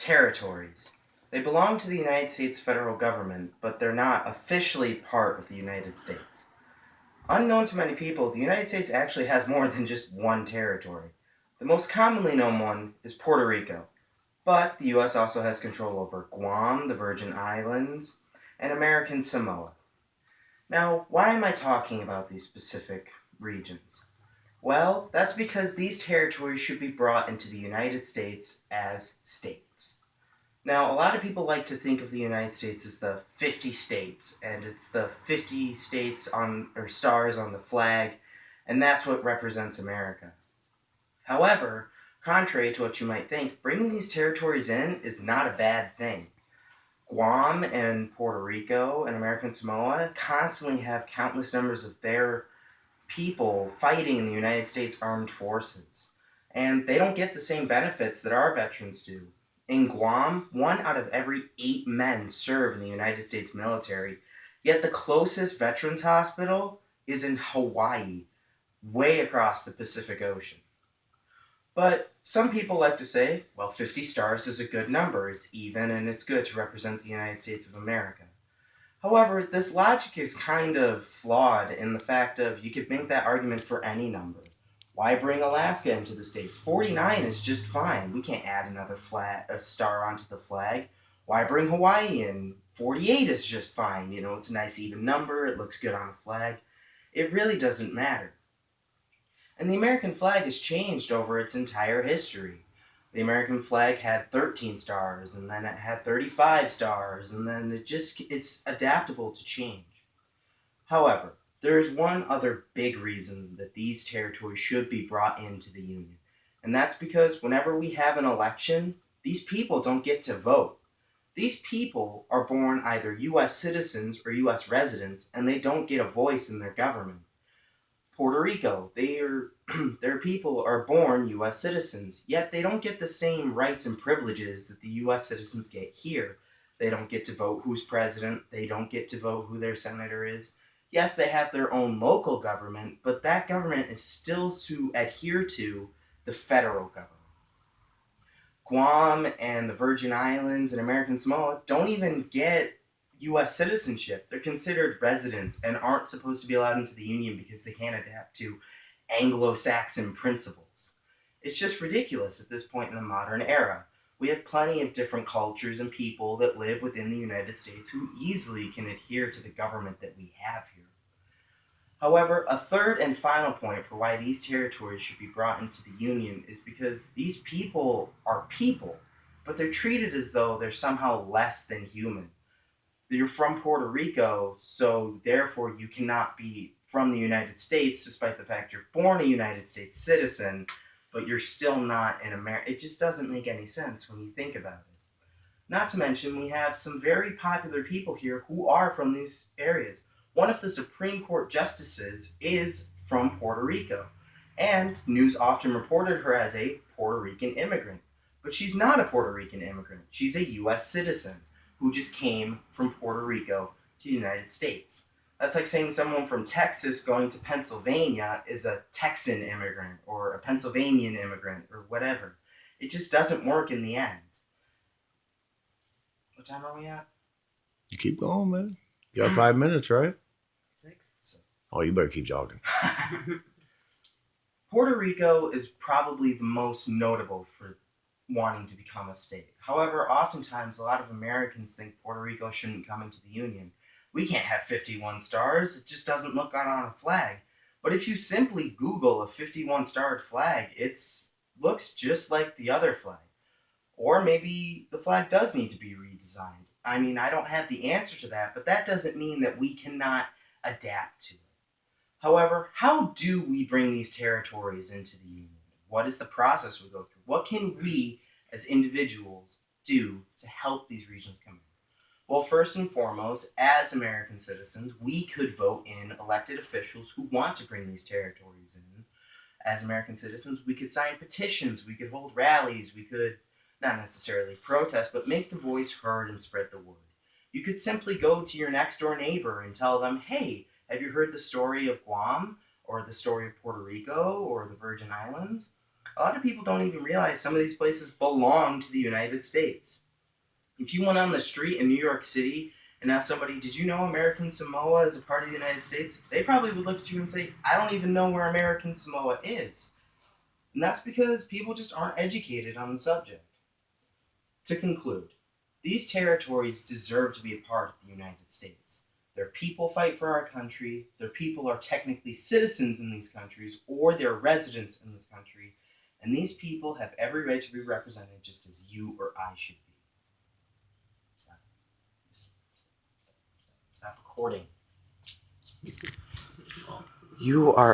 Territories. They belong to the United States federal government, but they're not officially part of the United States. Unknown to many people, the United States actually has more than just one territory. The most commonly known one is Puerto Rico, but the US also has control over Guam, the Virgin Islands, and American Samoa. Now, why am I talking about these specific regions? Well, that's because these territories should be brought into the United States as states. Now, a lot of people like to think of the United States as the 50 states, and it's the 50 states on or stars on the flag, and that's what represents America. However, contrary to what you might think, bringing these territories in is not a bad thing. Guam and Puerto Rico and American Samoa constantly have countless numbers of their people fighting in the United States Armed Forces. And they don't get the same benefits that our veterans do. In Guam, 1 out of every 8 men serve in the United States military, yet the closest veterans hospital is in Hawaii, way across the Pacific Ocean. But some people like to say, well, 50 stars is a good number. It's even and it's good to represent the United States of America. However, this logic is kind of flawed in the fact of you could make that argument for any number. Why bring Alaska into the states? 49 is just fine. We can't add another a star onto the flag. Why bring Hawaii in? 48 is just fine. You know, it's a nice even number. It looks good on a flag. It really doesn't matter. And the American flag has changed over its entire history. The American flag had 13 stars, and then it had 35 stars, and then it's adaptable to change. However, there is one other big reason that these territories should be brought into the Union, and that's because whenever we have an election, these people don't get to vote. These people are born either U.S. citizens or U.S. residents, and they don't get a voice in their government. Puerto Rico, their people are born U.S. citizens, yet they don't get the same rights and privileges that the U.S. citizens get here. They don't get to vote who's president. They don't get to vote who their senator is. Yes, they have their own local government, but that government is still to adhere to the federal government. Guam and the Virgin Islands and American Samoa don't even get U.S. citizenship. They're considered residents and aren't supposed to be allowed into the Union because they can't adapt to Anglo-Saxon principles. It's just ridiculous at this point in the modern era. We have plenty of different cultures and people that live within the United States who easily can adhere to the government that we have here. However, a third and final point for why these territories should be brought into the Union is because these people, but they're treated as though they're somehow less than human. You're from Puerto Rico, so therefore you cannot be from the United States, despite the fact you're born a United States citizen, but you're still not in America. It just doesn't make any sense when you think about it. Not to mention, we have some very popular people here who are from these areas. One of the Supreme Court justices is from Puerto Rico, and news often reported her as a Puerto Rican immigrant. But she's not a Puerto Rican immigrant. She's a U.S. citizen who just came from Puerto Rico to the United States. That's like saying someone from Texas going to Pennsylvania is a Texan immigrant or a Pennsylvanian immigrant or whatever. It just doesn't work in the end. What time are we at? You keep going, man. You got 5 minutes, right? 6. Oh, you better keep jogging. Puerto Rico is probably the most notable for wanting to become a state. However, oftentimes a lot of Americans think Puerto Rico shouldn't come into the Union. We can't have 51 stars. It just doesn't look good on a flag. But if you simply Google a 51-starred flag, it looks just like the other flag. Or maybe the flag does need to be redesigned. I mean, I don't have the answer to that, but that doesn't mean that we cannot adapt to it. However, how do we bring these territories into the Union? What is the process we go through? What can we as individuals do to help these regions come in? Well, first and foremost, as American citizens, we could vote in elected officials who want to bring these territories in. As American citizens, we could sign petitions, we could hold rallies, we could not necessarily protest, but make the voice heard and spread the word. You could simply go to your next door neighbor and tell them, hey, have you heard the story of Guam or the story of Puerto Rico or the Virgin Islands? A lot of people don't even realize some of these places belong to the United States. If you went on the street in New York City and asked somebody, did you know American Samoa is a part of the United States? They probably would look at you and say, I don't even know where American Samoa is. And that's because people just aren't educated on the subject. To conclude, these territories deserve to be a part of the United States. Their people fight for our country, their people are technically citizens in these countries, or they're residents in this country, and these people have every right to be represented just as you or I should be. Stop recording. You are